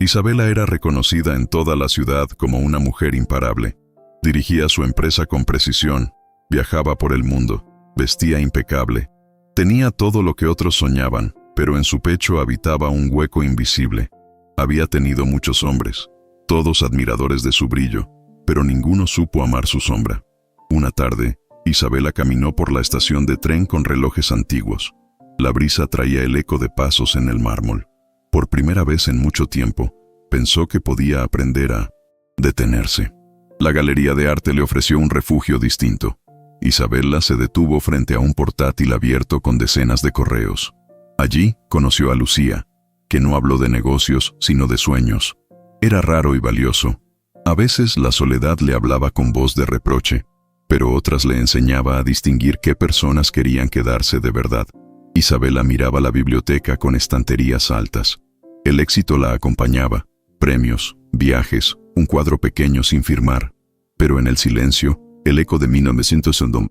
Isabela era reconocida en toda la ciudad como una mujer imparable. Dirigía su empresa con precisión, viajaba por el mundo, vestía impecable. Tenía todo lo que otros soñaban, pero en su pecho habitaba un hueco invisible. Había tenido muchos hombres, todos admiradores de su brillo, pero ninguno supo amar su sombra. Una tarde, Isabela caminó por la estación de tren con relojes antiguos. La brisa traía el eco de pasos en el mármol. Por primera vez en mucho tiempo, pensó que podía aprender a detenerse. La galería de arte le ofreció un refugio distinto. Isabela se detuvo frente a un portátil abierto con decenas de correos. Allí conoció a Lucía, que no habló de negocios, sino de sueños. Era raro y valioso. A veces la soledad le hablaba con voz de reproche, pero otras le enseñaba a distinguir qué personas querían quedarse de verdad. Isabela miraba la biblioteca con estanterías altas. El éxito la acompañaba, premios, viajes, un cuadro pequeño sin firmar. Pero en el silencio, el eco de 1902.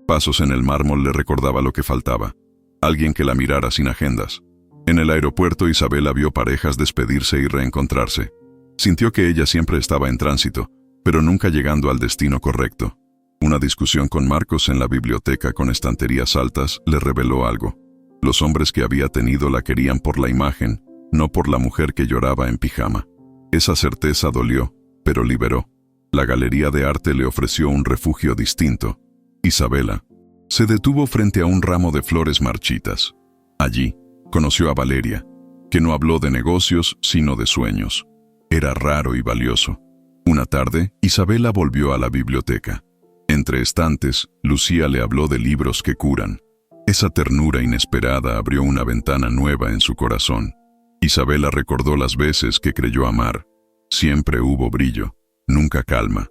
Pasos en el mármol le recordaba lo que faltaba. Alguien que la mirara sin agendas. En el aeropuerto Isabela vio parejas despedirse y reencontrarse. Sintió que ella siempre estaba en tránsito, pero nunca llegando al destino correcto. Una discusión con Marcos en la biblioteca con estanterías altas le reveló algo. Los hombres que había tenido la querían por la imagen, no por la mujer que lloraba en pijama. Esa certeza dolió, pero liberó. La galería de arte le ofreció un refugio distinto. Isabela se detuvo frente a un ramo de flores marchitas. Allí conoció a Valeria, que no habló de negocios, sino de sueños. Era raro y valioso. Una tarde, Isabela volvió a la biblioteca. Entre estantes, Lucía le habló de libros que curan. Esa ternura inesperada abrió una ventana nueva en su corazón. Isabela recordó las veces que creyó amar. Siempre hubo brillo, nunca calma.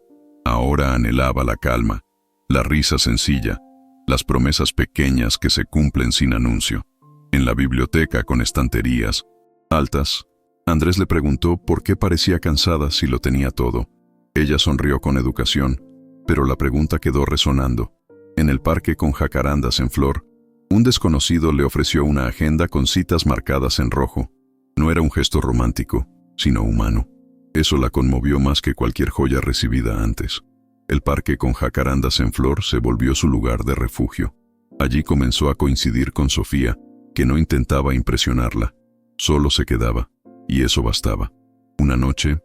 Ahora anhelaba la calma, la risa sencilla, las promesas pequeñas que se cumplen sin anuncio. En la biblioteca con estanterías altas, Andrés le preguntó por qué parecía cansada si lo tenía todo. Ella sonrió con educación, pero la pregunta quedó resonando. En el parque con jacarandas en flor, un desconocido le ofreció una agenda con citas marcadas en rojo. No era un gesto romántico, sino humano. Eso la conmovió más que cualquier joya recibida antes. El parque con jacarandas en flor se volvió su lugar de refugio. Allí comenzó a coincidir con Sofía, que no intentaba impresionarla. Solo se quedaba, y eso bastaba. Una noche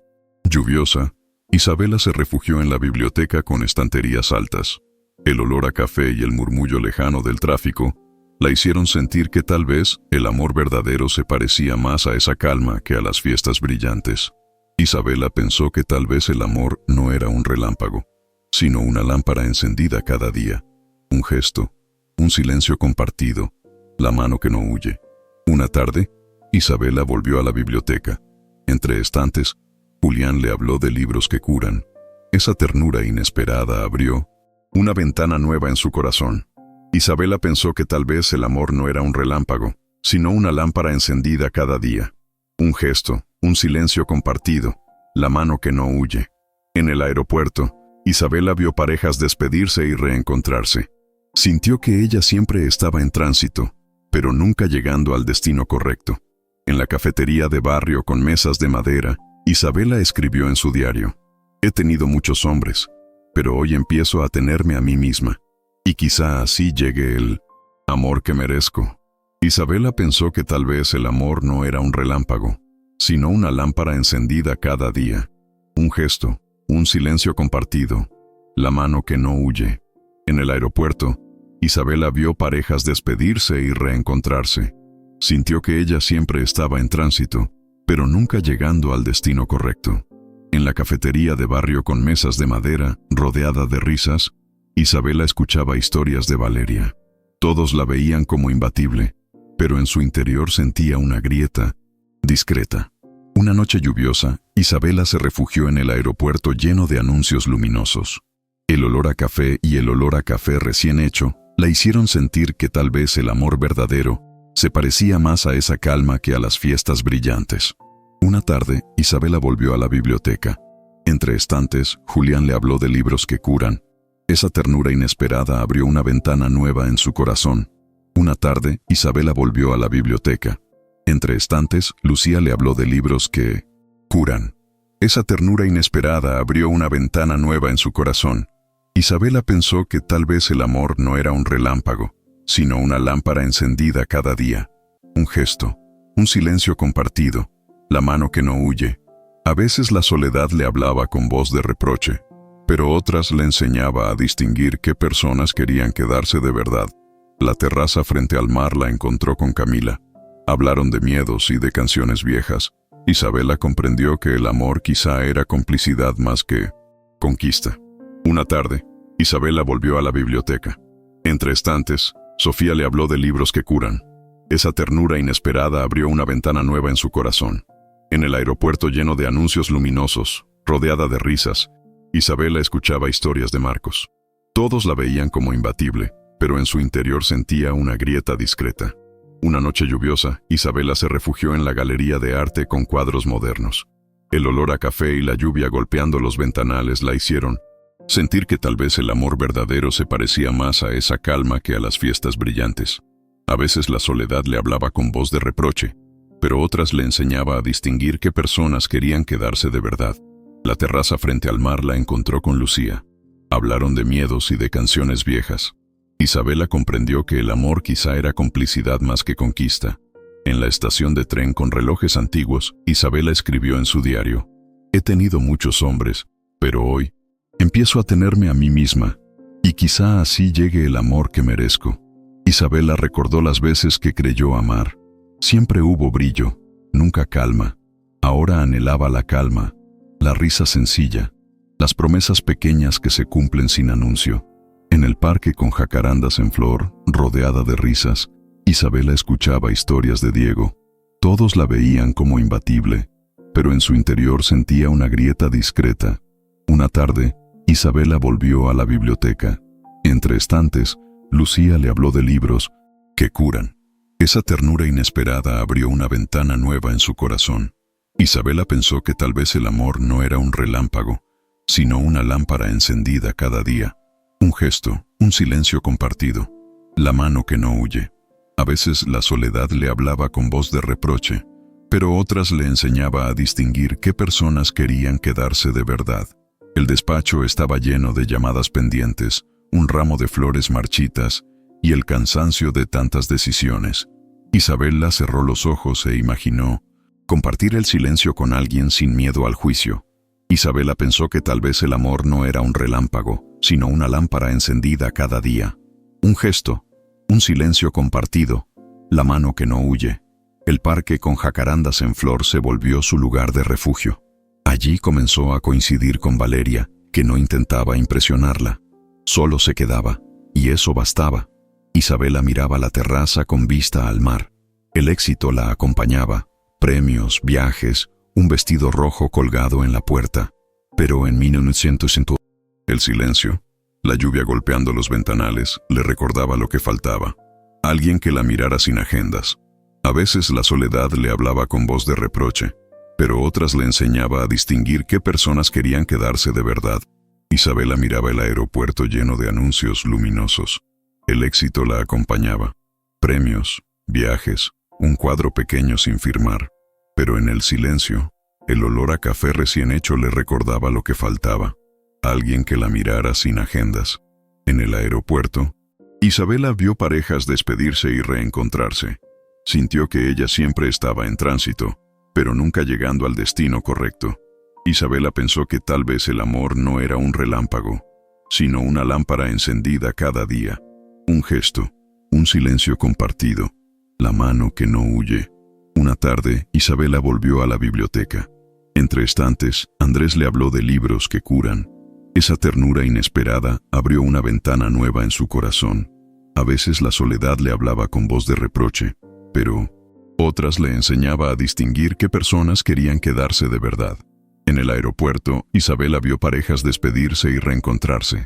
lluviosa, Isabela se refugió en la biblioteca con estanterías altas. El olor a café y el murmullo lejano del tráfico la hicieron sentir que tal vez el amor verdadero se parecía más a esa calma que a las fiestas brillantes. Isabela pensó que tal vez el amor no era un relámpago, sino una lámpara encendida cada día. Un gesto, un silencio compartido, la mano que no huye. Una tarde, Isabela volvió a la biblioteca. Entre estantes, Julián le habló de libros que curan. Esa ternura inesperada abrió una ventana nueva en su corazón. Isabela pensó que tal vez el amor no era un relámpago, sino una lámpara encendida cada día. Un gesto, un silencio compartido, la mano que no huye. En el aeropuerto, Isabela vio parejas despedirse y reencontrarse. Sintió que ella siempre estaba en tránsito, pero nunca llegando al destino correcto. En la cafetería de barrio con mesas de madera, Isabela escribió en su diario: «He tenido muchos hombres, pero hoy empiezo a tenerme a mí misma. Y quizá así llegue el amor que merezco». Isabela pensó que tal vez el amor no era un relámpago, sino una lámpara encendida cada día. Un gesto, un silencio compartido, la mano que no huye. En el aeropuerto, Isabela vio parejas despedirse y reencontrarse. Sintió que ella siempre estaba en tránsito, pero nunca llegando al destino correcto. En la cafetería de barrio con mesas de madera, rodeada de risas, Isabela escuchaba historias de Valeria. Todos la veían como imbatible, pero en su interior sentía una grieta discreta. Una noche lluviosa, Isabela se refugió en el aeropuerto lleno de anuncios luminosos. El olor a café y el olor a café recién hecho la hicieron sentir que tal vez el amor verdadero se parecía más a esa calma que a las fiestas brillantes. Una tarde, Isabela volvió a la biblioteca. Entre estantes, Julián le habló de libros que curan. Esa ternura inesperada abrió una ventana nueva en su corazón. Una tarde, Isabela volvió a la biblioteca. Entre estantes, Lucía le habló de libros que curan. Esa ternura inesperada abrió una ventana nueva en su corazón. Isabela pensó que tal vez el amor no era un relámpago, sino una lámpara encendida cada día. Un gesto, un silencio compartido, la mano que no huye. A veces la soledad le hablaba con voz de reproche, pero otras le enseñaba a distinguir qué personas querían quedarse de verdad. La terraza frente al mar la encontró con Camila. Hablaron de miedos y de canciones viejas. Isabela comprendió que el amor quizá era complicidad más que conquista. Una tarde, Isabela volvió a la biblioteca. Entre estantes, Sofía le habló de libros que curan. Esa ternura inesperada abrió una ventana nueva en su corazón. En el aeropuerto lleno de anuncios luminosos, rodeada de risas, Isabela escuchaba historias de Marcos. Todos la veían como imbatible, pero en su interior sentía una grieta discreta. Una noche lluviosa, Isabela se refugió en la galería de arte con cuadros modernos. El olor a café y la lluvia golpeando los ventanales la hicieron sentir que tal vez el amor verdadero se parecía más a esa calma que a las fiestas brillantes. A veces la soledad le hablaba con voz de reproche, pero otras le enseñaba a distinguir qué personas querían quedarse de verdad. La terraza frente al mar la encontró con Lucía. Hablaron de miedos y de canciones viejas. Isabela comprendió que el amor quizá era complicidad más que conquista. En la estación de tren con relojes antiguos, Isabela escribió en su diario: «He tenido muchos hombres, pero hoy empiezo a tenerme a mí misma, y quizá así llegue el amor que merezco». Isabela recordó las veces que creyó amar. Siempre hubo brillo, nunca calma. Ahora anhelaba la calma, la risa sencilla, las promesas pequeñas que se cumplen sin anuncio. En el parque con jacarandas en flor, rodeada de risas, Isabela escuchaba historias de Diego. Todos la veían como imbatible, pero en su interior sentía una grieta discreta. Una tarde, Isabela volvió a la biblioteca. Entre estantes, Lucía le habló de libros que curan. Esa ternura inesperada abrió una ventana nueva en su corazón. Isabela pensó que tal vez el amor no era un relámpago, sino una lámpara encendida cada día. Un gesto, un silencio compartido, la mano que no huye. A veces la soledad le hablaba con voz de reproche, pero otras le enseñaba a distinguir qué personas querían quedarse de verdad. El despacho estaba lleno de llamadas pendientes, un ramo de flores marchitas y el cansancio de tantas decisiones. Isabela cerró los ojos e imaginó compartir el silencio con alguien sin miedo al juicio. Isabela pensó que tal vez el amor no era un relámpago, sino una lámpara encendida cada día. Un gesto, un silencio compartido, la mano que no huye. El parque con jacarandas en flor se volvió su lugar de refugio. Allí comenzó a coincidir con Valeria, que no intentaba impresionarla. Solo se quedaba, y eso bastaba. Isabela miraba la terraza con vista al mar. El éxito la acompañaba, premios, viajes, un vestido rojo colgado en la puerta. Pero en 1900, el silencio, la lluvia golpeando los ventanales, le recordaba lo que faltaba. Alguien que la mirara sin agendas. A veces la soledad le hablaba con voz de reproche, pero otras le enseñaba a distinguir qué personas querían quedarse de verdad. Isabela miraba el aeropuerto lleno de anuncios luminosos. El éxito la acompañaba. Premios, viajes, un cuadro pequeño sin firmar. Pero en el silencio, el olor a café recién hecho le recordaba lo que faltaba. Alguien que la mirara sin agendas. En el aeropuerto, Isabela vio parejas despedirse y reencontrarse. Sintió que ella siempre estaba en tránsito, pero nunca llegando al destino correcto. Isabela pensó que tal vez el amor no era un relámpago, sino una lámpara encendida cada día. Un gesto, un silencio compartido, la mano que no huye. Una tarde, Isabela volvió a la biblioteca. Entre estantes, Andrés le habló de libros que curan. Esa ternura inesperada abrió una ventana nueva en su corazón. A veces la soledad le hablaba con voz de reproche, pero otras le enseñaba a distinguir qué personas querían quedarse de verdad. En el aeropuerto, Isabela vio parejas despedirse y reencontrarse.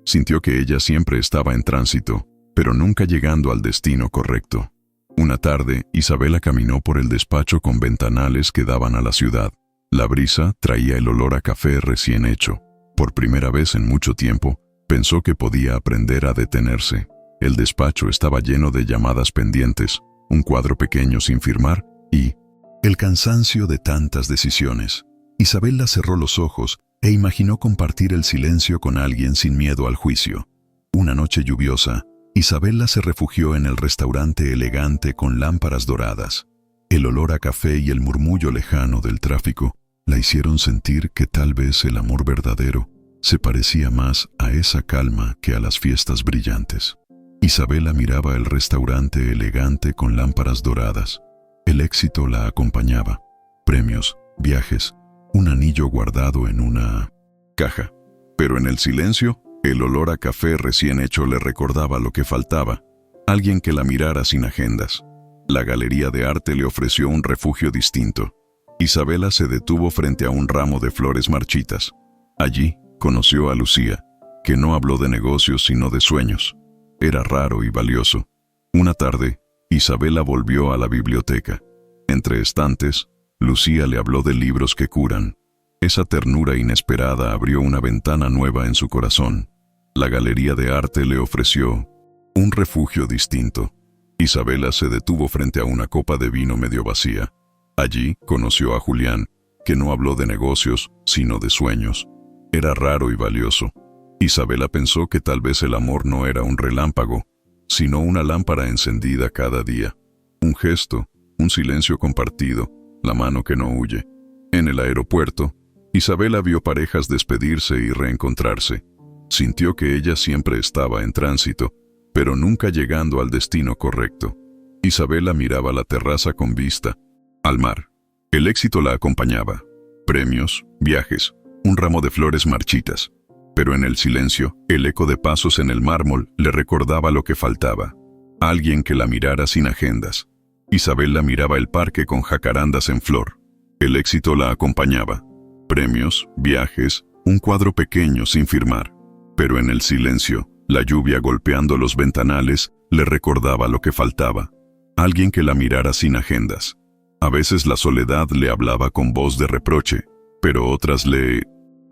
Sintió que ella siempre estaba en tránsito, pero nunca llegando al destino correcto. Una tarde, Isabela caminó por el despacho con ventanales que daban a la ciudad. La brisa traía el olor a café recién hecho. Por primera vez en mucho tiempo, pensó que podía aprender a detenerse. El despacho estaba lleno de llamadas pendientes, un cuadro pequeño sin firmar y el cansancio de tantas decisiones. Isabela cerró los ojos e imaginó compartir el silencio con alguien sin miedo al juicio. Una noche lluviosa, Isabela se refugió en el restaurante elegante con lámparas doradas. El olor a café y el murmullo lejano del tráfico la hicieron sentir que tal vez el amor verdadero se parecía más a esa calma que a las fiestas brillantes. Isabela miraba el restaurante elegante con lámparas doradas. El éxito la acompañaba. Premios, viajes, un anillo guardado en una caja. Pero en el silencio, el olor a café recién hecho le recordaba lo que faltaba. Alguien que la mirara sin agendas. La galería de arte le ofreció un refugio distinto. Isabela se detuvo frente a un ramo de flores marchitas. Allí conoció a Lucía, que no habló de negocios sino de sueños. Era raro y valioso. Una tarde, Isabela volvió a la biblioteca. Entre estantes, Lucía le habló de libros que curan. Esa ternura inesperada abrió una ventana nueva en su corazón. La galería de arte le ofreció un refugio distinto. Isabela se detuvo frente a una copa de vino medio vacía. Allí conoció a Julián, que no habló de negocios, sino de sueños. Era raro y valioso. Isabela pensó que tal vez el amor no era un relámpago, sino una lámpara encendida cada día. Un gesto, un silencio compartido, la mano que no huye. En el aeropuerto, Isabela vio parejas despedirse y reencontrarse. Sintió que ella siempre estaba en tránsito, pero nunca llegando al destino correcto. Isabela miraba la terraza con vista al mar. El éxito la acompañaba. Premios, viajes, un ramo de flores marchitas. Pero en el silencio, el eco de pasos en el mármol le recordaba lo que faltaba. Alguien que la mirara sin agendas. Isabela miraba el parque con jacarandas en flor. El éxito la acompañaba. Premios, viajes, un cuadro pequeño sin firmar. Pero en el silencio, la lluvia golpeando los ventanales le recordaba lo que faltaba. Alguien que la mirara sin agendas. A veces la soledad le hablaba con voz de reproche, pero otras le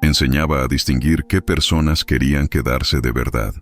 enseñaba a distinguir qué personas querían quedarse de verdad.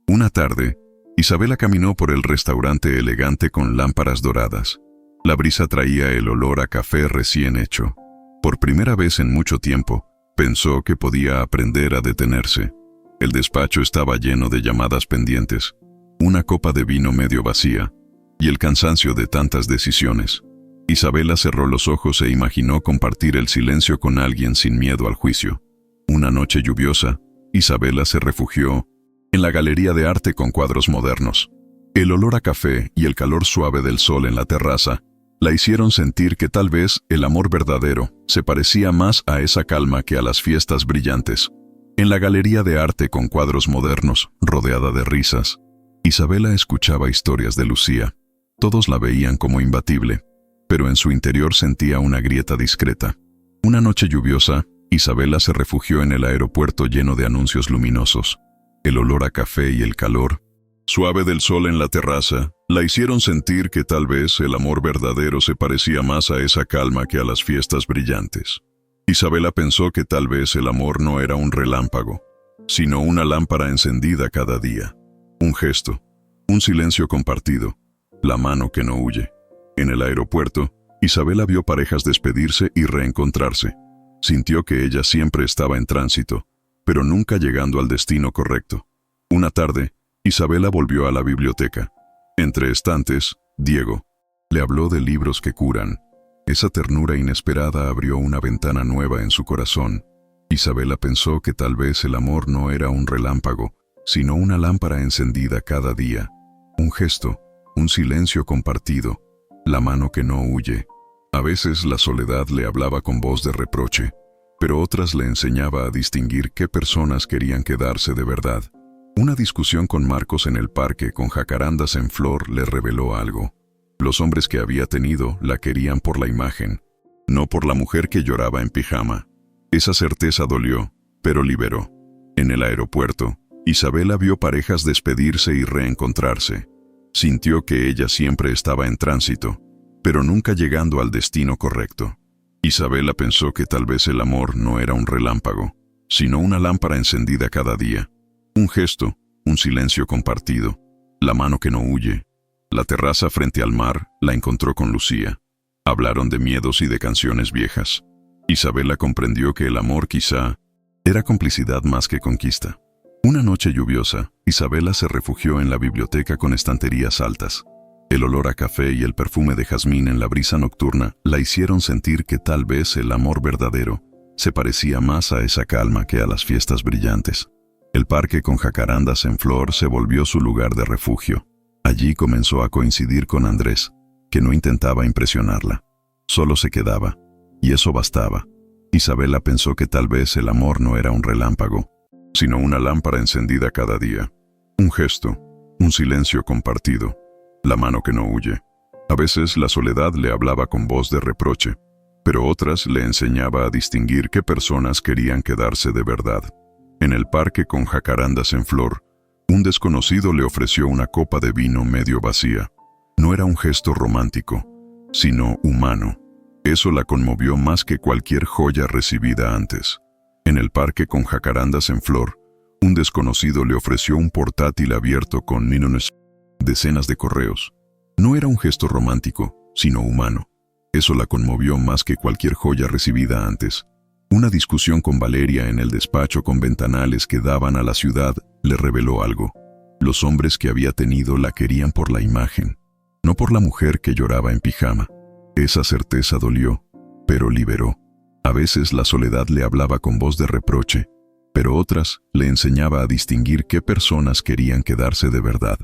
Una tarde, Isabela caminó por el restaurante elegante con lámparas doradas. La brisa traía el olor a café recién hecho. Por primera vez en mucho tiempo, pensó que podía aprender a detenerse. El despacho estaba lleno de llamadas pendientes, una copa de vino medio vacía, y el cansancio de tantas decisiones. Isabela cerró los ojos e imaginó compartir el silencio con alguien sin miedo al juicio. Una noche lluviosa, Isabela se refugió en la galería de arte con cuadros modernos. El olor a café y el calor suave del sol en la terraza la hicieron sentir que tal vez el amor verdadero se parecía más a esa calma que a las fiestas brillantes. En la galería de arte con cuadros modernos, rodeada de risas, Isabela escuchaba historias de Lucía. Todos la veían como imbatible, pero en su interior sentía una grieta discreta. Una noche lluviosa, Isabela se refugió en el aeropuerto lleno de anuncios luminosos. El olor a café y el calor suave del sol en la terraza la hicieron sentir que tal vez el amor verdadero se parecía más a esa calma que a las fiestas brillantes. Isabela pensó que tal vez el amor no era un relámpago, sino una lámpara encendida cada día. Un gesto, un silencio compartido, la mano que no huye. En el aeropuerto, Isabela vio parejas despedirse y reencontrarse. Sintió que ella siempre estaba en tránsito, pero nunca llegando al destino correcto. Una tarde, Isabela volvió a la biblioteca. Entre estantes, Diego le habló de libros que curan. Esa ternura inesperada abrió una ventana nueva en su corazón. Isabela pensó que tal vez el amor no era un relámpago, sino una lámpara encendida cada día. Un gesto, un silencio compartido, la mano que no huye. A veces la soledad le hablaba con voz de reproche, pero otras le enseñaba a distinguir qué personas querían quedarse de verdad. Una discusión con Marcos en el parque con jacarandas en flor le reveló algo. Los hombres que había tenido la querían por la imagen, no por la mujer que lloraba en pijama. Esa certeza dolió, pero liberó. En el aeropuerto, Isabela vio parejas despedirse y reencontrarse. Sintió que ella siempre estaba en tránsito, pero nunca llegando al destino correcto. Isabela pensó que tal vez el amor no era un relámpago, sino una lámpara encendida cada día. Un gesto, un silencio compartido, la mano que no huye. La terraza frente al mar la encontró con Lucía. Hablaron de miedos y de canciones viejas. Isabela comprendió que el amor quizá era complicidad más que conquista. Una noche lluviosa, Isabela se refugió en la biblioteca con estanterías altas. El olor a café y el perfume de jazmín en la brisa nocturna la hicieron sentir que tal vez el amor verdadero se parecía más a esa calma que a las fiestas brillantes. El parque con jacarandas en flor se volvió su lugar de refugio. Allí comenzó a coincidir con Andrés, que no intentaba impresionarla. Solo se quedaba, y eso bastaba. Isabela pensó que tal vez el amor no era un relámpago, sino una lámpara encendida cada día. Un gesto, un silencio compartido, la mano que no huye. A veces la soledad le hablaba con voz de reproche, pero otras le enseñaba a distinguir qué personas querían quedarse de verdad. En el parque con jacarandas en flor, un desconocido le ofreció una copa de vino medio vacía. No era un gesto romántico, sino humano. Eso la conmovió más que cualquier joya recibida antes. En el parque con jacarandas en flor, un desconocido le ofreció un portátil abierto con decenas de correos. No era un gesto romántico, sino humano. Eso la conmovió más que cualquier joya recibida antes. Una discusión con Valeria en el despacho con ventanales que daban a la ciudad le reveló algo. Los hombres que había tenido la querían por la imagen, no por la mujer que lloraba en pijama. Esa certeza dolió, pero liberó. A veces la soledad le hablaba con voz de reproche, pero otras le enseñaba a distinguir qué personas querían quedarse de verdad.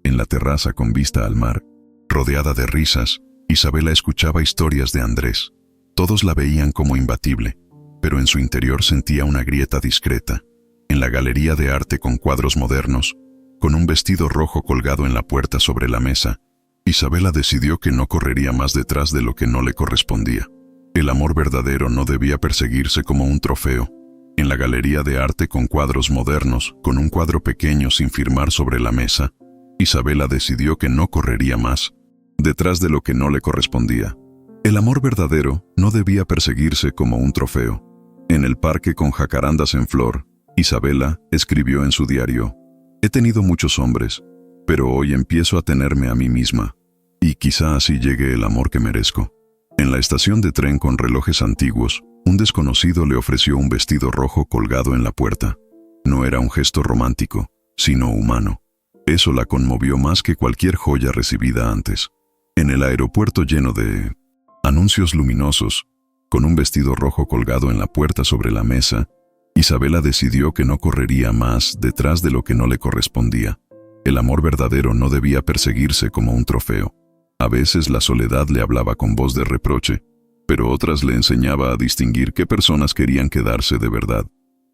En la terraza con vista al mar, rodeada de risas, Isabela escuchaba historias de Andrés. Todos la veían como imbatible, pero en su interior sentía una grieta discreta. En la galería de arte con cuadros modernos, con un vestido rojo colgado en la puerta sobre la mesa, Isabela decidió que no correría más detrás de lo que no le correspondía. El amor verdadero no debía perseguirse como un trofeo. En la galería de arte con cuadros modernos, con un cuadro pequeño sin firmar sobre la mesa, Isabela decidió que no correría más detrás de lo que no le correspondía. El amor verdadero no debía perseguirse como un trofeo. En el parque con jacarandas en flor, Isabela escribió en su diario: «He tenido muchos hombres, pero hoy empiezo a tenerme a mí misma, y quizá así llegue el amor que merezco». En la estación de tren con relojes antiguos, un desconocido le ofreció un vestido rojo colgado en la puerta. No era un gesto romántico, sino humano. Eso la conmovió más que cualquier joya recibida antes. En el aeropuerto lleno de anuncios luminosos, con un vestido rojo colgado en la puerta sobre la mesa, Isabela decidió que no correría más detrás de lo que no le correspondía. El amor verdadero no debía perseguirse como un trofeo. A veces la soledad le hablaba con voz de reproche, pero otras le enseñaba a distinguir qué personas querían quedarse de verdad.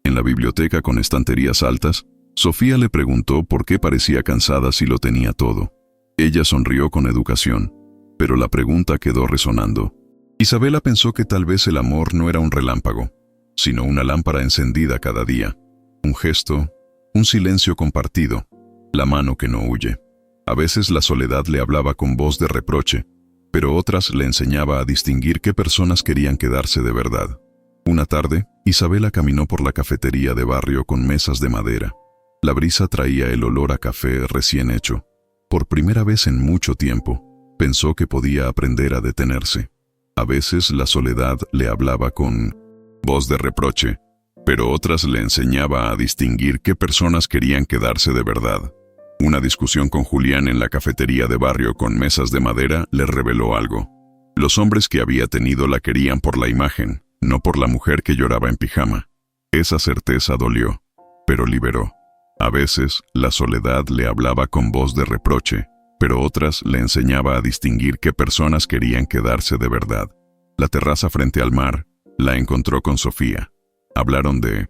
En la biblioteca con estanterías altas, Sofía le preguntó por qué parecía cansada si lo tenía todo. Ella sonrió con educación, pero la pregunta quedó resonando. Isabela pensó que tal vez el amor no era un relámpago, sino una lámpara encendida cada día. Un gesto, un silencio compartido, la mano que no huye. A veces la soledad le hablaba con voz de reproche, pero otras le enseñaba a distinguir qué personas querían quedarse de verdad. Una tarde, Isabela caminó por la cafetería de barrio con mesas de madera. La brisa traía el olor a café recién hecho. Por primera vez en mucho tiempo, pensó que podía aprender a detenerse. A veces la soledad le hablaba con voz de reproche, pero otras le enseñaba a distinguir qué personas querían quedarse de verdad. Una discusión con Julián en la cafetería de barrio con mesas de madera le reveló algo. Los hombres que había tenido la querían por la imagen, no por la mujer que lloraba en pijama. Esa certeza dolió, pero liberó. A veces, la soledad le hablaba con voz de reproche, pero otras le enseñaba a distinguir qué personas querían quedarse de verdad. La terraza frente al mar la encontró con Sofía. Hablaron de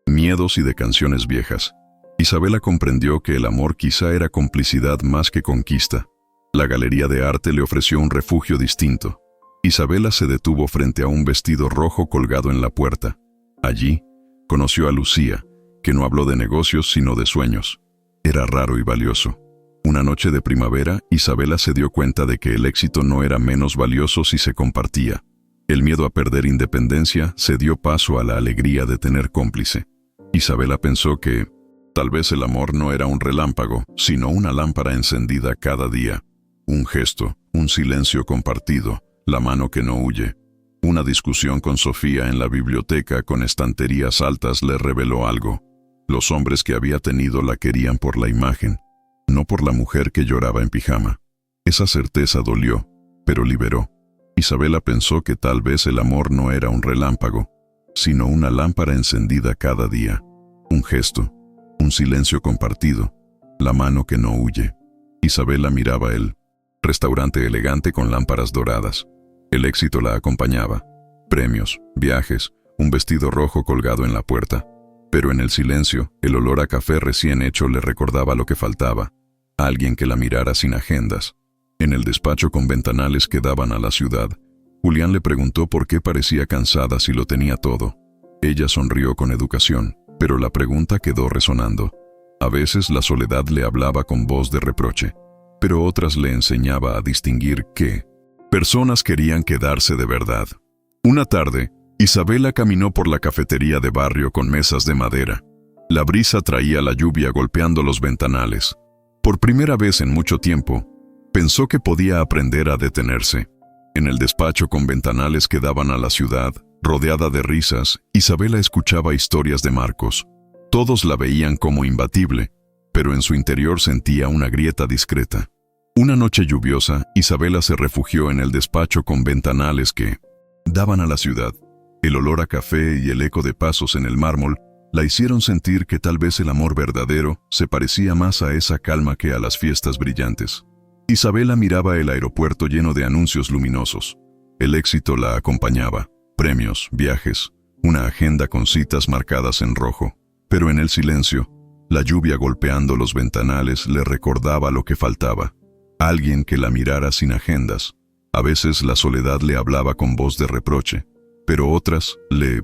miedos y de canciones viejas. Isabela comprendió que el amor quizá era complicidad más que conquista. La galería de arte le ofreció un refugio distinto. Isabela se detuvo frente a un vestido rojo colgado en la puerta. Allí, conoció a Lucía, que no habló de negocios sino de sueños. Era raro y valioso. Una noche de primavera, Isabela se dio cuenta de que el éxito no era menos valioso si se compartía. El miedo a perder independencia se dio paso a la alegría de tener cómplice. Isabela pensó que tal vez el amor no era un relámpago, sino una lámpara encendida cada día. Un gesto, un silencio compartido, la mano que no huye. Una discusión con Sofía en la biblioteca con estanterías altas le reveló algo. Los hombres que había tenido la querían por la imagen, no por la mujer que lloraba en pijama. Esa certeza dolió, pero liberó. Isabela pensó que tal vez el amor no era un relámpago, sino una lámpara encendida cada día. Un gesto, un silencio compartido, la mano que no huye. Isabela miraba el restaurante elegante con lámparas doradas. El éxito la acompañaba. Premios, viajes, un vestido rojo colgado en la puerta. Pero en el silencio, el olor a café recién hecho le recordaba lo que faltaba. Alguien que la mirara sin agendas. En el despacho con ventanales que daban a la ciudad, Julián le preguntó por qué parecía cansada si lo tenía todo. Ella sonrió con educación, pero la pregunta quedó resonando. A veces la soledad le hablaba con voz de reproche, pero otras le enseñaba a distinguir que personas querían quedarse de verdad. Una tarde, Isabela caminó por la cafetería de barrio con mesas de madera. La brisa traía la lluvia golpeando los ventanales. Por primera vez en mucho tiempo, pensó que podía aprender a detenerse. En el despacho con ventanales que daban a la ciudad, rodeada de risas, Isabela escuchaba historias de Marcos. Todos la veían como imbatible, pero en su interior sentía una grieta discreta. Una noche lluviosa, Isabela se refugió en el despacho con ventanales que daban a la ciudad. El olor a café y el eco de pasos en el mármol la hicieron sentir que tal vez el amor verdadero se parecía más a esa calma que a las fiestas brillantes. Isabela miraba el aeropuerto lleno de anuncios luminosos. El éxito la acompañaba. Premios, viajes, una agenda con citas marcadas en rojo. Pero en el silencio, la lluvia golpeando los ventanales le recordaba lo que faltaba. Alguien que la mirara sin agendas. A veces la soledad le hablaba con voz de reproche, pero otras le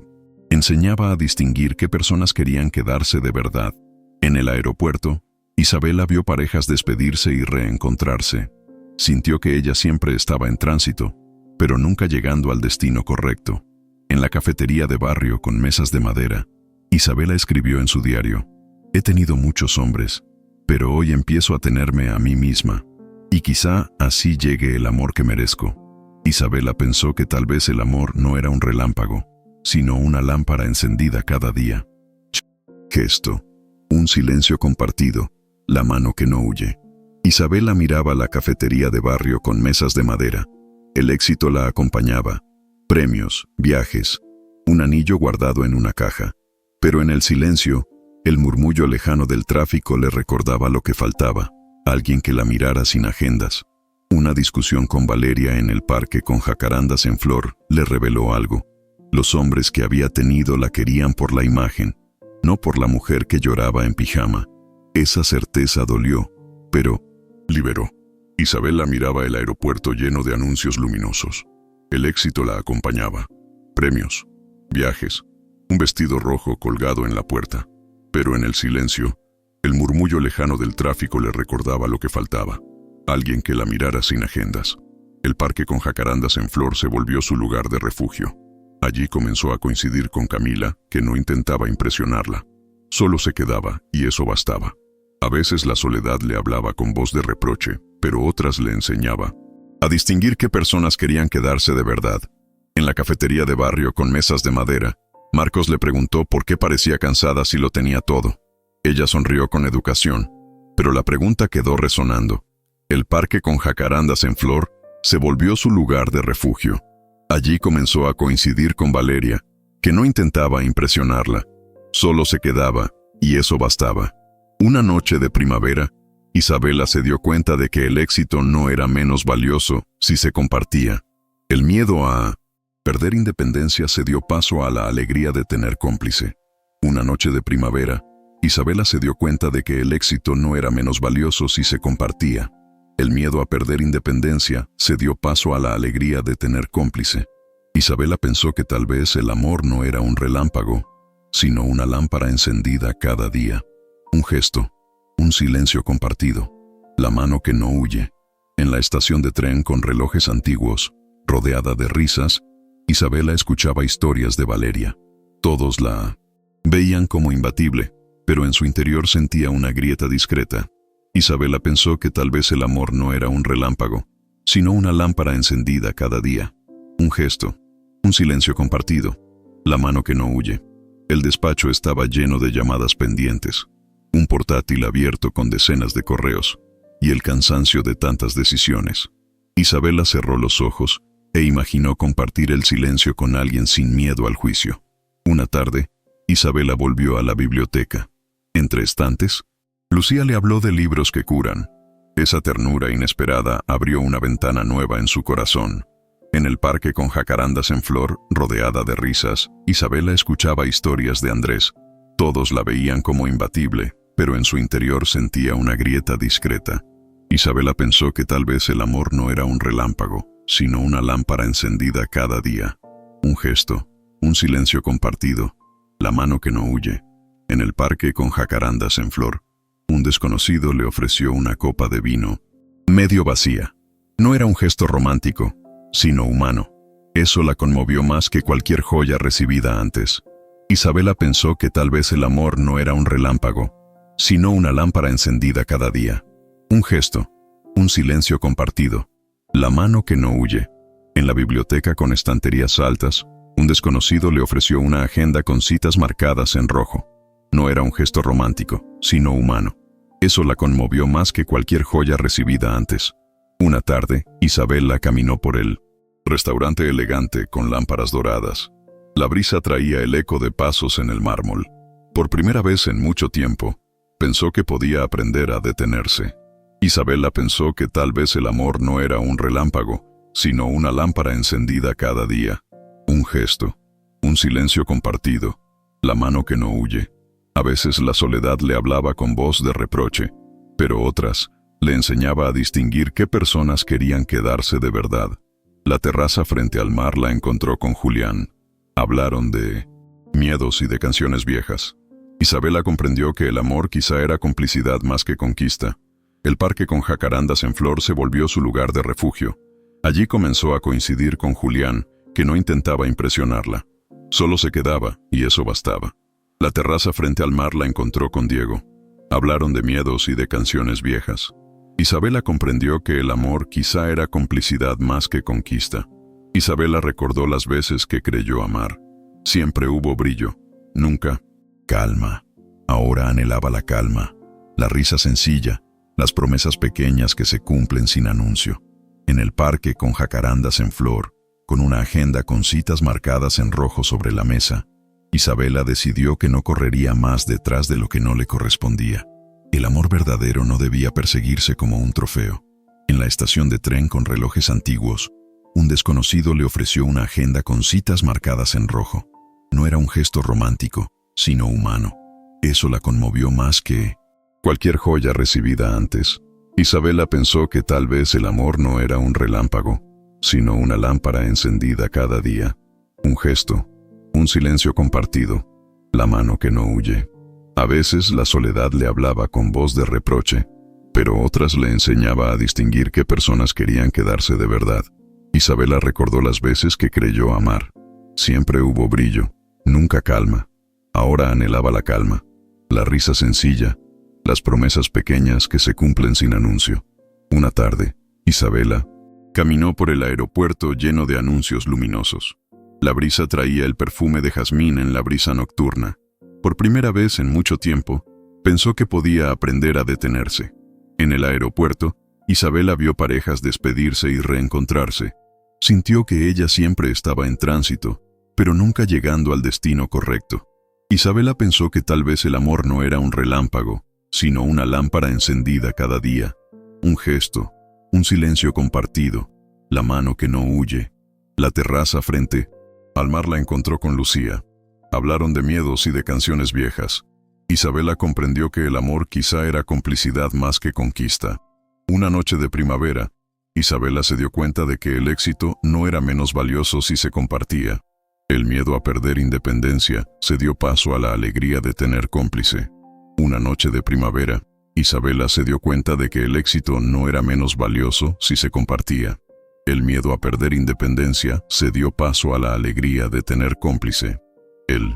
enseñaba a distinguir qué personas querían quedarse de verdad. En el aeropuerto, Isabela vio parejas despedirse y reencontrarse. Sintió que ella siempre estaba en tránsito, pero nunca llegando al destino correcto. En la cafetería de barrio con mesas de madera, Isabela escribió en su diario: «He tenido muchos hombres, pero hoy empiezo a tenerme a mí misma. Y quizá así llegue el amor que merezco». Isabela pensó que tal vez el amor no era un relámpago, sino una lámpara encendida cada día. Gesto, un silencio compartido, la mano que no huye. Isabela miraba la cafetería de barrio con mesas de madera. El éxito la acompañaba. Premios, viajes, un anillo guardado en una caja. Pero en el silencio, el murmullo lejano del tráfico le recordaba lo que faltaba. Alguien que la mirara sin agendas. Una discusión con Valeria en el parque con jacarandas en flor le reveló algo. Los hombres que había tenido la querían por la imagen, no por la mujer que lloraba en pijama. Esa certeza dolió, pero liberó. Isabela miraba el aeropuerto lleno de anuncios luminosos. El éxito la acompañaba. Premios, viajes, un vestido rojo colgado en la puerta. Pero en el silencio, el murmullo lejano del tráfico le recordaba lo que faltaba. Alguien que la mirara sin agendas. El parque con jacarandas en flor se volvió su lugar de refugio. Allí comenzó a coincidir con Camila, que no intentaba impresionarla. Solo se quedaba, y eso bastaba. A veces la soledad le hablaba con voz de reproche, pero otras le enseñaba a distinguir qué personas querían quedarse de verdad. En la cafetería de barrio con mesas de madera, Marcos le preguntó por qué parecía cansada si lo tenía todo. Ella sonrió con educación, pero la pregunta quedó resonando. El parque con jacarandas en flor se volvió su lugar de refugio. Allí comenzó a coincidir con Valeria, que no intentaba impresionarla. Solo se quedaba, y eso bastaba. Una noche de primavera, Isabela se dio cuenta de que el éxito no era menos valioso si se compartía. El miedo a perder independencia se dio paso a la alegría de tener cómplice. Una noche de primavera, Isabela se dio cuenta de que el éxito no era menos valioso si se compartía. El miedo a perder independencia se dio paso a la alegría de tener cómplice. Isabela pensó que tal vez el amor no era un relámpago, sino una lámpara encendida cada día. Un gesto, un silencio compartido, la mano que no huye. En la estación de tren con relojes antiguos, rodeada de risas, Isabela escuchaba historias de Valeria. Todos la veían como imbatible, pero en su interior sentía una grieta discreta. Isabela pensó que tal vez el amor no era un relámpago, sino una lámpara encendida cada día. Un gesto, Un silencio compartido. La mano que no huye. El despacho estaba lleno de llamadas pendientes, un portátil abierto con decenas de correos y el cansancio de tantas decisiones. Isabela cerró los ojos e imaginó compartir el silencio con alguien sin miedo al juicio. Una tarde, Isabela volvió a la biblioteca. Entre estantes, Lucía le habló de libros que curan. Esa ternura inesperada abrió una ventana nueva en su corazón. En el parque con jacarandas en flor, rodeada de risas, Isabela escuchaba historias de Andrés. Todos la veían como imbatible, pero en su interior sentía una grieta discreta. Isabela pensó que tal vez el amor no era un relámpago, sino una lámpara encendida cada día. Un gesto, un silencio compartido, la mano que no huye. En el parque con jacarandas en flor, un desconocido le ofreció una copa de vino, medio vacía. No era un gesto romántico, sino humano. Eso la conmovió más que cualquier joya recibida antes. Isabela pensó que tal vez el amor no era un relámpago, sino una lámpara encendida cada día. Un gesto, un silencio compartido, la mano que no huye. En la biblioteca con estanterías altas, un desconocido le ofreció una agenda con citas marcadas en rojo. No era un gesto romántico, sino humano. Eso la conmovió más que cualquier joya recibida antes. Una tarde, Isabela caminó por el restaurante elegante con lámparas doradas. La brisa traía el eco de pasos en el mármol. Por primera vez en mucho tiempo, pensó que podía aprender a detenerse. Isabela pensó que tal vez el amor no era un relámpago, sino una lámpara encendida cada día. Un gesto, un silencio compartido, la mano que no huye. A veces la soledad le hablaba con voz de reproche, pero otras le enseñaba a distinguir qué personas querían quedarse de verdad. La terraza frente al mar la encontró con Julián. Hablaron de miedos y de canciones viejas. Isabela comprendió que el amor quizá era complicidad más que conquista. El parque con jacarandas en flor se volvió su lugar de refugio. Allí comenzó a coincidir con Julián, que no intentaba impresionarla. Solo se quedaba, y eso bastaba. La terraza frente al mar la encontró con Diego. Hablaron de miedos y de canciones viejas. Isabela comprendió que el amor quizá era complicidad más que conquista. Isabela recordó las veces que creyó amar. Siempre hubo brillo, nunca calma. Ahora anhelaba la calma, la risa sencilla, las promesas pequeñas que se cumplen sin anuncio. En el parque con jacarandas en flor, con una agenda con citas marcadas en rojo sobre la mesa, Isabela decidió que no correría más detrás de lo que no le correspondía. El amor verdadero no debía perseguirse como un trofeo. En la estación de tren con relojes antiguos, un desconocido le ofreció una agenda con citas marcadas en rojo. No era un gesto romántico, sino humano. Eso la conmovió más que cualquier joya recibida antes. Isabela pensó que tal vez el amor no era un relámpago, sino una lámpara encendida cada día. Un gesto, un silencio compartido, la mano que no huye. A veces la soledad le hablaba con voz de reproche, pero otras le enseñaba a distinguir qué personas querían quedarse de verdad. Isabela recordó las veces que creyó amar. Siempre hubo brillo, nunca calma. Ahora anhelaba la calma, la risa sencilla, las promesas pequeñas que se cumplen sin anuncio. Una tarde, Isabela caminó por el aeropuerto lleno de anuncios luminosos. La brisa traía el perfume de jazmín en la brisa nocturna. Por primera vez en mucho tiempo, pensó que podía aprender a detenerse. En el aeropuerto, Isabela vio parejas despedirse y reencontrarse. Sintió que ella siempre estaba en tránsito, pero nunca llegando al destino correcto. Isabela pensó que tal vez el amor no era un relámpago, sino una lámpara encendida cada día. Un gesto, un silencio compartido, la mano que no huye. La terraza frente al mar la encontró con Lucía. Hablaron de miedos y de canciones viejas. Isabela comprendió que el amor quizá era complicidad más que conquista. Una noche de primavera, Isabela se dio cuenta de que el éxito no era menos valioso si se compartía. El miedo a perder independencia se dio paso a la alegría de tener cómplice. Una noche de primavera, Isabela se dio cuenta de que el éxito no era menos valioso si se compartía. El miedo a perder independencia se dio paso a la alegría de tener cómplice. El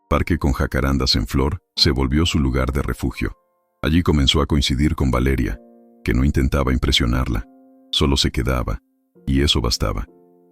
parque con jacarandas en flor se volvió su lugar de refugio. Allí comenzó a coincidir con Valeria, que no intentaba impresionarla, solo se quedaba, y eso bastaba.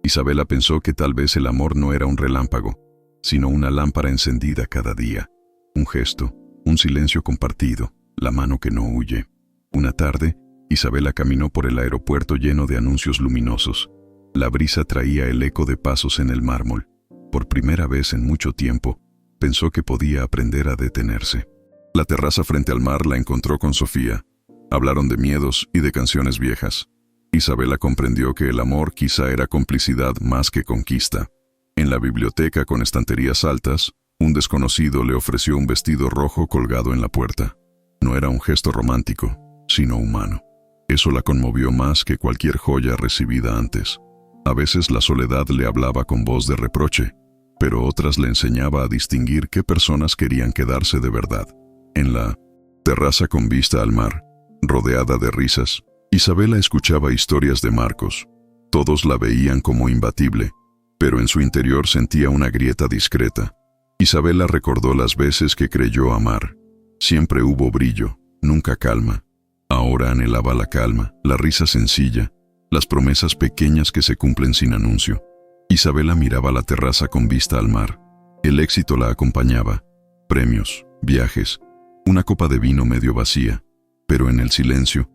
Isabela pensó que tal vez el amor no era un relámpago, sino una lámpara encendida cada día. Un gesto, un silencio compartido, la mano que no huye. Una tarde, Isabela caminó por el aeropuerto lleno de anuncios luminosos. La brisa traía el eco de pasos en el mármol. Por primera vez en mucho tiempo, pensó que podía aprender a detenerse. La terraza frente al mar la encontró con Sofía. Hablaron de miedos y de canciones viejas. Isabela comprendió que el amor quizá era complicidad más que conquista. En la biblioteca con estanterías altas, un desconocido le ofreció un vestido rojo colgado en la puerta. No era un gesto romántico, sino humano. Eso la conmovió más que cualquier joya recibida antes. A veces la soledad le hablaba con voz de reproche, pero otras le enseñaba a distinguir qué personas querían quedarse de verdad. En la terraza con vista al mar, rodeada de risas, Isabela escuchaba historias de Marcos. Todos la veían como imbatible, pero en su interior sentía una grieta discreta. Isabela recordó las veces que creyó amar. Siempre hubo brillo, nunca calma. Ahora anhelaba la calma, la risa sencilla, las promesas pequeñas que se cumplen sin anuncio. Isabela miraba la terraza con vista al mar. El éxito la acompañaba. Premios, viajes, una copa de vino medio vacía, pero en el silencio,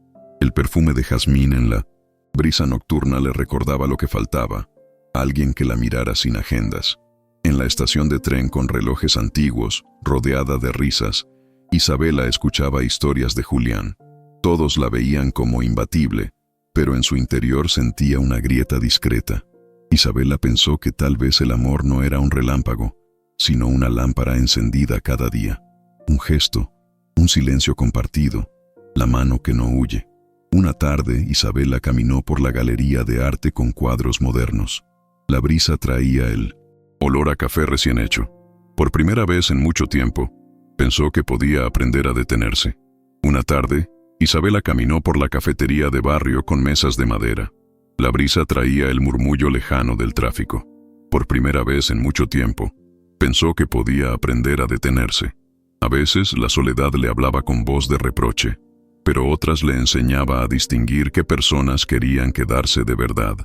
el perfume de jazmín en la brisa nocturna le recordaba lo que faltaba, alguien que la mirara sin agendas. En la estación de tren con relojes antiguos, rodeada de risas, Isabela escuchaba historias de Julián. Todos la veían como imbatible, pero en su interior sentía una grieta discreta. Isabela pensó que tal vez el amor no era un relámpago, sino una lámpara encendida cada día. Un gesto, un silencio compartido, la mano que no huye. Una tarde, Isabela caminó por la galería de arte con cuadros modernos. La brisa traía el olor a café recién hecho. Por primera vez en mucho tiempo, pensó que podía aprender a detenerse. Una tarde, Isabela caminó por la cafetería de barrio con mesas de madera. La brisa traía el murmullo lejano del tráfico. Por primera vez en mucho tiempo, pensó que podía aprender a detenerse. A veces la soledad le hablaba con voz de reproche, pero otras le enseñaba a distinguir qué personas querían quedarse de verdad.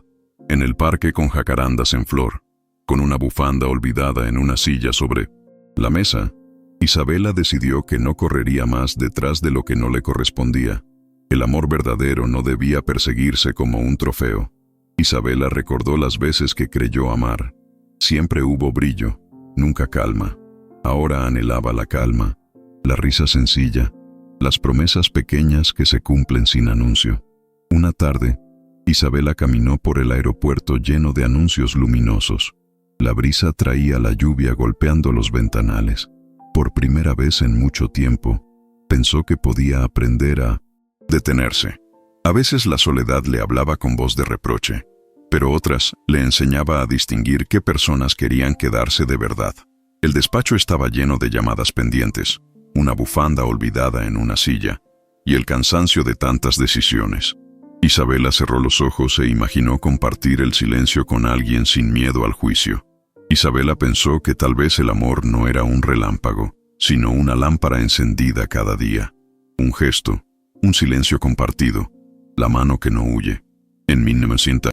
En el parque con jacarandas en flor, con una bufanda olvidada en una silla sobre la mesa, Isabela decidió que no correría más detrás de lo que no le correspondía. El amor verdadero no debía perseguirse como un trofeo. Isabela recordó las veces que creyó amar. Siempre hubo brillo, nunca calma. Ahora anhelaba la calma, la risa sencilla, las promesas pequeñas que se cumplen sin anuncio. Una tarde, Isabela caminó por el aeropuerto lleno de anuncios luminosos. La brisa traía la lluvia golpeando los ventanales. Por primera vez en mucho tiempo, pensó que podía aprender a detenerse. A veces la soledad le hablaba con voz de reproche, pero otras le enseñaba a distinguir qué personas querían quedarse de verdad. El despacho estaba lleno de llamadas pendientes, una bufanda olvidada en una silla, y el cansancio de tantas decisiones. Isabela cerró los ojos e imaginó compartir el silencio con alguien sin miedo al juicio. Isabela pensó que tal vez el amor no era un relámpago, sino una lámpara encendida cada día. Un gesto, un silencio compartido, la mano que no huye. En 1900,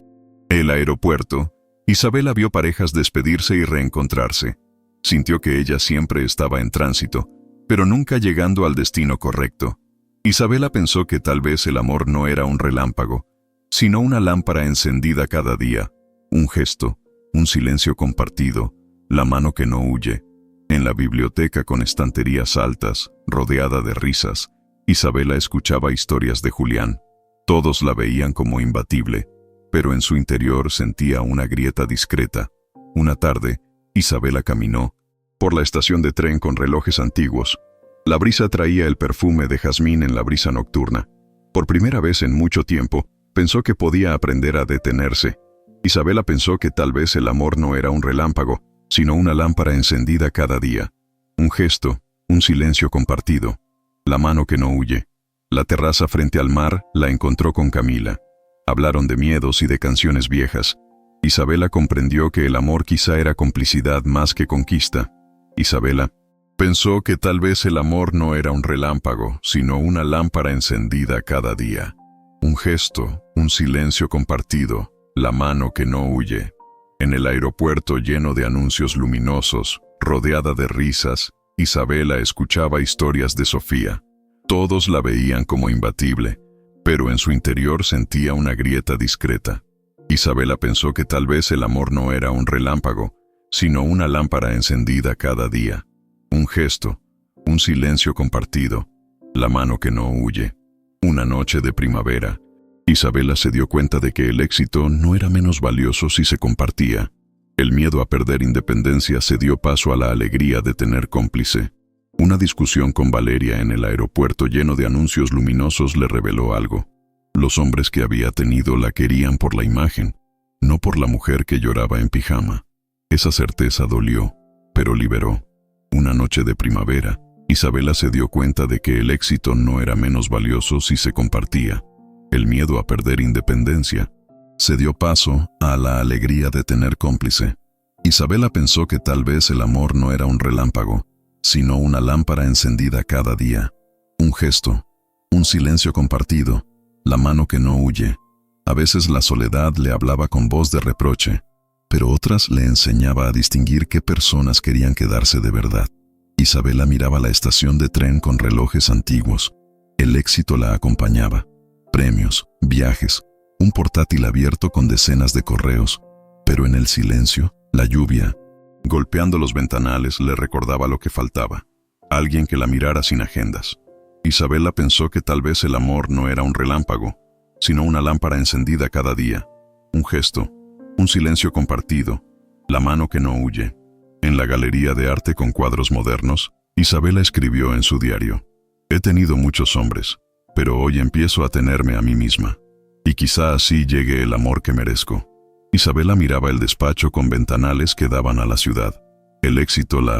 el aeropuerto, Isabela vio parejas despedirse y reencontrarse. Sintió que ella siempre estaba en tránsito, pero nunca llegando al destino correcto. Isabela pensó que tal vez el amor no era un relámpago, sino una lámpara encendida cada día. Un gesto, un silencio compartido, la mano que no huye. En la biblioteca con estanterías altas, rodeada de risas, Isabela escuchaba historias de Julián. Todos la veían como imbatible, pero en su interior sentía una grieta discreta. Una tarde, Isabela caminó por la estación de tren con relojes antiguos. La brisa traía el perfume de jazmín en la brisa nocturna. Por primera vez en mucho tiempo, pensó que podía aprender a detenerse. Isabela pensó que tal vez el amor no era un relámpago, sino una lámpara encendida cada día. Un gesto, un silencio compartido, la mano que no huye. La terraza frente al mar la encontró con Camila. Hablaron de miedos y de canciones viejas. Isabela comprendió que el amor quizá era complicidad más que conquista. Isabela pensó que tal vez el amor no era un relámpago, sino una lámpara encendida cada día. Un gesto, un silencio compartido, la mano que no huye. En el aeropuerto lleno de anuncios luminosos, rodeada de risas, Isabela escuchaba historias de Sofía. Todos la veían como imbatible, pero en su interior sentía una grieta discreta. Isabela pensó que tal vez el amor no era un relámpago, sino una lámpara encendida cada día. Un gesto, un silencio compartido, la mano que no huye. Una noche de primavera, Isabela se dio cuenta de que el éxito no era menos valioso si se compartía. El miedo a perder independencia se dio paso a la alegría de tener cómplice. Una discusión con Valeria en el aeropuerto lleno de anuncios luminosos le reveló algo. Los hombres que había tenido la querían por la imagen, no por la mujer que lloraba en pijama. Esa certeza dolió, pero liberó. Una noche de primavera, Isabela se dio cuenta de que el éxito no era menos valioso si se compartía. El miedo a perder independencia se dio paso a la alegría de tener cómplice. Isabela pensó que tal vez el amor no era un relámpago, sino una lámpara encendida cada día. Un gesto, un silencio compartido, la mano que no huye. A veces la soledad le hablaba con voz de reproche, pero otras le enseñaba a distinguir qué personas querían quedarse de verdad. Isabela miraba la estación de tren con relojes antiguos. El éxito la acompañaba. Premios, viajes, un portátil abierto con decenas de correos. Pero en el silencio, la lluvia, golpeando los ventanales, le recordaba lo que faltaba. Alguien que la mirara sin agendas. Isabela pensó que tal vez el amor no era un relámpago, sino una lámpara encendida cada día. Un gesto, un silencio compartido, la mano que no huye. En la galería de arte con cuadros modernos, Isabela escribió en su diario: «He tenido muchos hombres, pero hoy empiezo a tenerme a mí misma. Y quizá así llegue el amor que merezco». Isabela miraba el despacho con ventanales que daban a la ciudad. El éxito la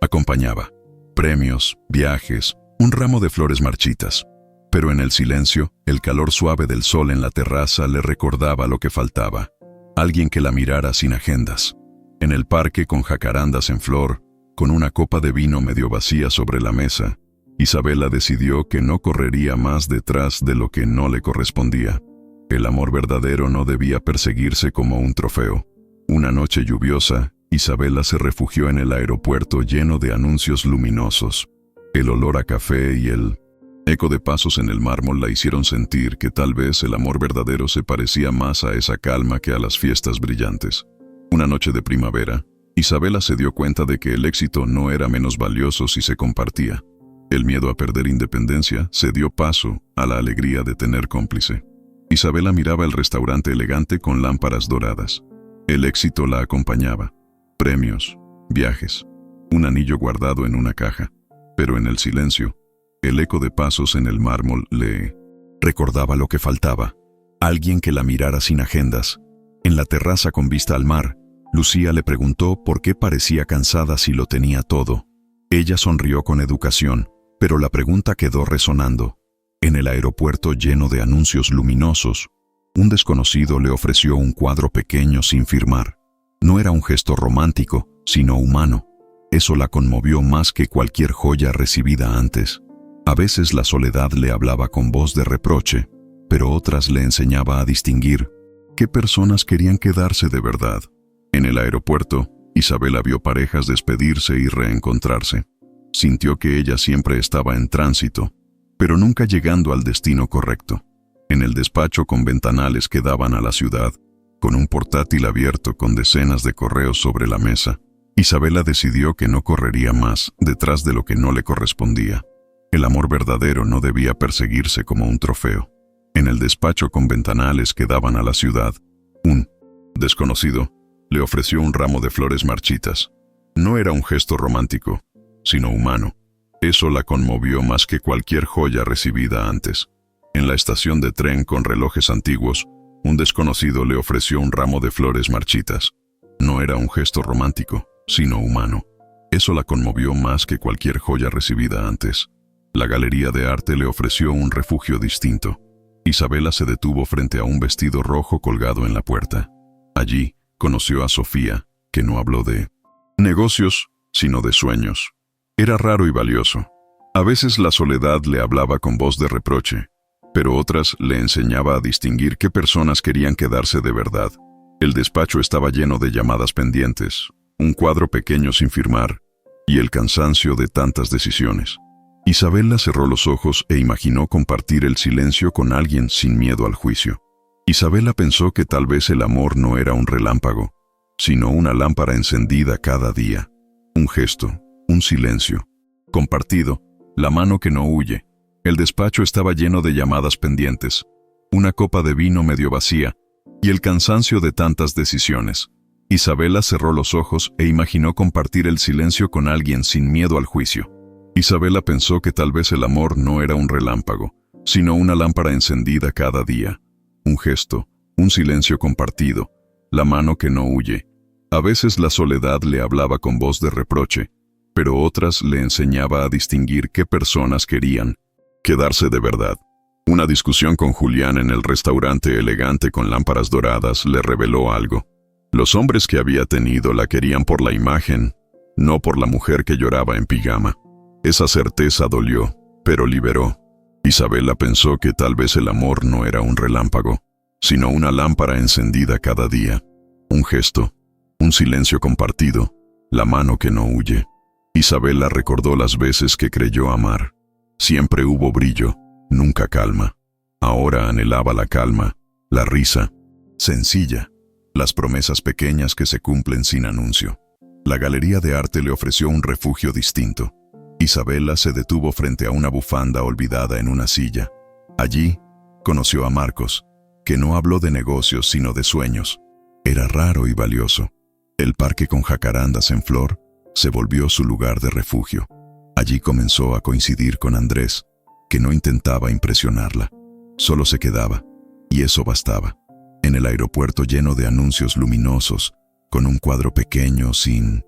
acompañaba. Premios, viajes, un ramo de flores marchitas. Pero en el silencio, el calor suave del sol en la terraza le recordaba lo que faltaba. Alguien que la mirara sin agendas. En el parque con jacarandas en flor, con una copa de vino medio vacía sobre la mesa, Isabela decidió que no correría más detrás de lo que no le correspondía. El amor verdadero no debía perseguirse como un trofeo. Una noche lluviosa, Isabela se refugió en el aeropuerto lleno de anuncios luminosos. El olor a café y el eco de pasos en el mármol la hicieron sentir que tal vez el amor verdadero se parecía más a esa calma que a las fiestas brillantes. Una noche de primavera, Isabela se dio cuenta de que el éxito no era menos valioso si se compartía. El miedo a perder independencia se dio paso a la alegría de tener cómplice. Isabela miraba el restaurante elegante con lámparas doradas. El éxito la acompañaba. Premios, viajes, un anillo guardado en una caja. Pero en el silencio, el eco de pasos en el mármol le recordaba lo que faltaba. Alguien que la mirara sin agendas. En la terraza con vista al mar, Lucía le preguntó por qué parecía cansada si lo tenía todo. Ella sonrió con educación, pero la pregunta quedó resonando. En el aeropuerto lleno de anuncios luminosos, un desconocido le ofreció un cuadro pequeño sin firmar. No era un gesto romántico, sino humano. Eso la conmovió más que cualquier joya recibida antes. A veces la soledad le hablaba con voz de reproche, pero otras le enseñaba a distinguir qué personas querían quedarse de verdad. En el aeropuerto, Isabela vio parejas despedirse y reencontrarse. Sintió que ella siempre estaba en tránsito, pero nunca llegando al destino correcto. En el despacho con ventanales que daban a la ciudad, con un portátil abierto con decenas de correos sobre la mesa, Isabela decidió que no correría más detrás de lo que no le correspondía. El amor verdadero no debía perseguirse como un trofeo. En el despacho con ventanales que daban a la ciudad, un desconocido le ofreció un ramo de flores marchitas. No era un gesto romántico, sino humano. Eso la conmovió más que cualquier joya recibida antes. En la estación de tren con relojes antiguos, un desconocido le ofreció un ramo de flores marchitas. No era un gesto romántico, sino humano. Eso la conmovió más que cualquier joya recibida antes. La galería de arte le ofreció un refugio distinto. Isabela se detuvo frente a un vestido rojo colgado en la puerta. Allí conoció a Sofía, que no habló de negocios, sino de sueños. Era raro y valioso. A veces la soledad le hablaba con voz de reproche, pero otras le enseñaba a distinguir qué personas querían quedarse de verdad. El despacho estaba lleno de llamadas pendientes, un cuadro pequeño sin firmar y el cansancio de tantas decisiones. Isabela cerró los ojos e imaginó compartir el silencio con alguien sin miedo al juicio. Isabela pensó que tal vez el amor no era un relámpago, sino una lámpara encendida cada día. Un gesto, un silencio compartido, la mano que no huye. El despacho estaba lleno de llamadas pendientes, una copa de vino medio vacía y el cansancio de tantas decisiones. Isabela cerró los ojos e imaginó compartir el silencio con alguien sin miedo al juicio. Isabela pensó que tal vez el amor no era un relámpago, sino una lámpara encendida cada día. Un gesto, un silencio compartido, la mano que no huye. A veces la soledad le hablaba con voz de reproche, pero otras le enseñaba a distinguir qué personas querían quedarse de verdad. Una discusión con Julián en el restaurante elegante con lámparas doradas le reveló algo. Los hombres que había tenido la querían por la imagen, no por la mujer que lloraba en pijama. Esa certeza dolió, pero liberó. Isabela pensó que tal vez el amor no era un relámpago, sino una lámpara encendida cada día. Un gesto, un silencio compartido, la mano que no huye. Isabela recordó las veces que creyó amar. Siempre hubo brillo, nunca calma. Ahora anhelaba la calma, la risa, sencilla, las promesas pequeñas que se cumplen sin anuncio. La galería de arte le ofreció un refugio distinto. Isabela se detuvo frente a una bufanda olvidada en una silla. Allí, conoció a Marcos, que no habló de negocios sino de sueños. Era raro y valioso. El parque con jacarandas en flor se volvió su lugar de refugio. Allí comenzó a coincidir con Andrés, que no intentaba impresionarla. Solo se quedaba, y eso bastaba. En el aeropuerto lleno de anuncios luminosos, con un cuadro pequeño sin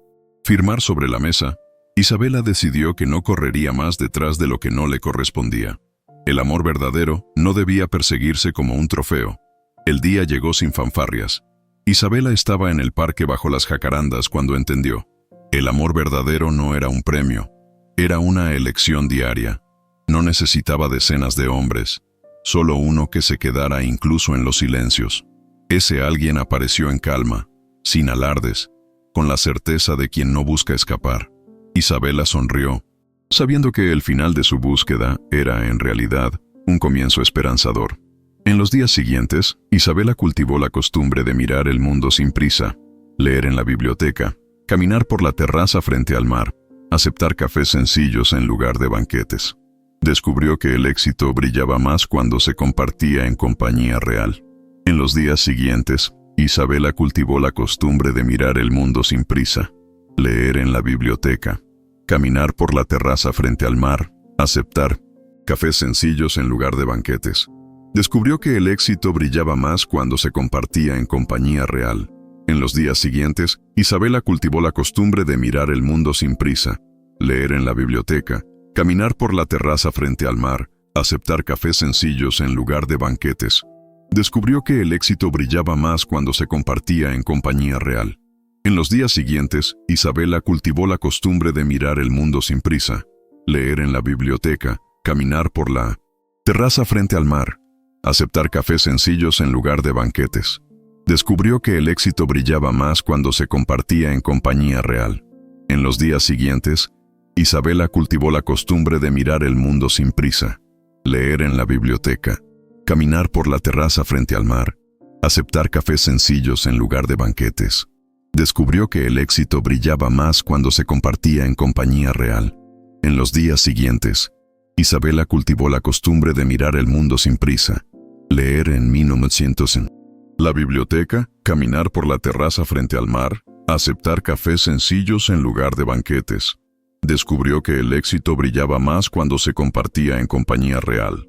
firmar sobre la mesa, Isabela decidió que no correría más detrás de lo que no le correspondía. El amor verdadero no debía perseguirse como un trofeo. El día llegó sin fanfarrias. Isabela estaba en el parque bajo las jacarandas cuando entendió. El amor verdadero no era un premio, era una elección diaria. No necesitaba decenas de hombres, solo uno que se quedara incluso en los silencios. Ese alguien apareció en calma, sin alardes, con la certeza de quien no busca escapar. Isabela sonrió, sabiendo que el final de su búsqueda era, en realidad, un comienzo esperanzador. En los días siguientes, Isabela cultivó la costumbre de mirar el mundo sin prisa, leer en la biblioteca, caminar por la terraza frente al mar, aceptar cafés sencillos en lugar de banquetes. Descubrió que el éxito brillaba más cuando se compartía en compañía real. En los días siguientes, Isabela cultivó la costumbre de mirar el mundo sin prisa, leer en la biblioteca, caminar por la terraza frente al mar, aceptar cafés sencillos en lugar de banquetes. Descubrió que el éxito brillaba más cuando se compartía en compañía real. En los días siguientes, Isabela cultivó la costumbre de mirar el mundo sin prisa, leer en la biblioteca, caminar por la terraza frente al mar, aceptar cafés sencillos en lugar de banquetes. Descubrió que el éxito brillaba más cuando se compartía en compañía real. En los días siguientes, Isabela cultivó la costumbre de mirar el mundo sin prisa, leer en la biblioteca, caminar por la terraza frente al mar, aceptar cafés sencillos en lugar de banquetes. Descubrió que el éxito brillaba más cuando se compartía en compañía real. En los días siguientes, Isabela cultivó la costumbre de mirar el mundo sin prisa, leer en la biblioteca, caminar por la terraza frente al mar, aceptar cafés sencillos en lugar de banquetes. Descubrió que el éxito brillaba más cuando se compartía en compañía real. En los días siguientes, Isabela cultivó la costumbre de mirar el mundo sin prisa, leer en 1900 en la biblioteca, caminar por la terraza frente al mar, aceptar cafés sencillos en lugar de banquetes. Descubrió que el éxito brillaba más cuando se compartía en compañía real.